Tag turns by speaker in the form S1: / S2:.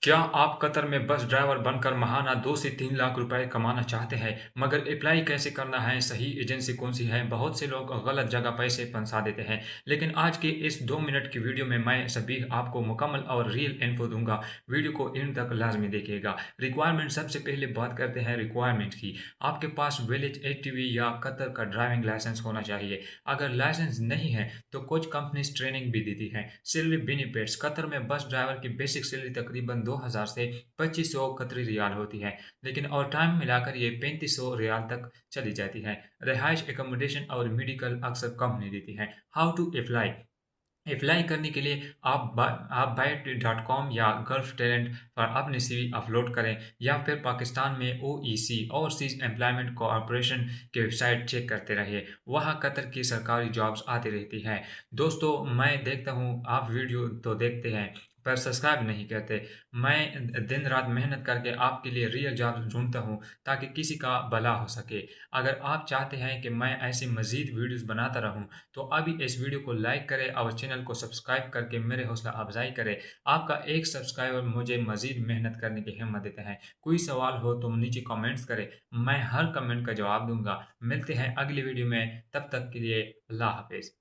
S1: क्या आप कतर में बस ड्राइवर बनकर महाना 2 से 3 लाख रुपए कमाना चाहते हैं, मगर अप्लाई कैसे करना है, सही एजेंसी कौन-सी है? बहुत से लोग गलत जगह पैसे फंसा देते हैं। लेकिन आज के इस 2 मिनट की वीडियो में मैं सभी आपको मुकम्मल और रियल इन्फो दूँगा। वीडियो को एंड तक लाज़मी देखिएगा। रिक्वायरमेंट सबसे पहले बात करते हैं रिक्वायरमेंट की। आपके पास वैलिड एटीवी या कतर का ड्राइविंग लाइसेंस होना चाहिए। अगर लाइसेंस नहीं है, तो कुछ कंपनीज़ ट्रेनिंग भी देती हैं। सैलरी बेनिफिट्स कतर में बस ड्राइवर की बेसिक सैलरी तकरीबन 2000 से 2500 कतरी रियाल होती है, लेकिन ओवर टाइम मिलाकर ये 3500 रियाल तक चली जाती है। रिहाइश एकोमोडेशन और मेडिकल अक्सर कंपनी देती है। हाउ टू अप्लाई अप्लाई करने के लिए आप बाइट डॉट कॉम या गल्फ टैलेंट पर अपनी सीवी अपलोड करें, या फिर पाकिस्तान में ओईसी ओवरसीज एम्प्लॉयमेंट कॉरपोरेशन की वेबसाइट चेक करते रहिए। वहाँ कतर की सरकारी जॉब्स आती रहती हैं। दोस्तों, मैं देखता हूँ आप वीडियो तो देखते हैं पर सब्सक्राइब नहीं करते। मैं दिन रात मेहनत करके आपके लिए रियल जॉब ढूंढता हूँ ताकि किसी का भला हो सके। अगर आप चाहते हैं कि मैं ऐसी मज़ीद वीडियोस बनाता रहूँ, तो अभी इस वीडियो को लाइक करें और चैनल को सब्सक्राइब करके मेरे हौसला अफजाई करें। आपका एक सब्सक्राइबर मुझे मज़ीद मेहनत करने की हिम्मत देता है। कोई सवाल हो तो नीचे कमेंट्स करें, मैं हर कमेंट का जवाब दूंगा। मिलते हैं अगली वीडियो में, तब तक के लिए अल्लाह हाफिज़।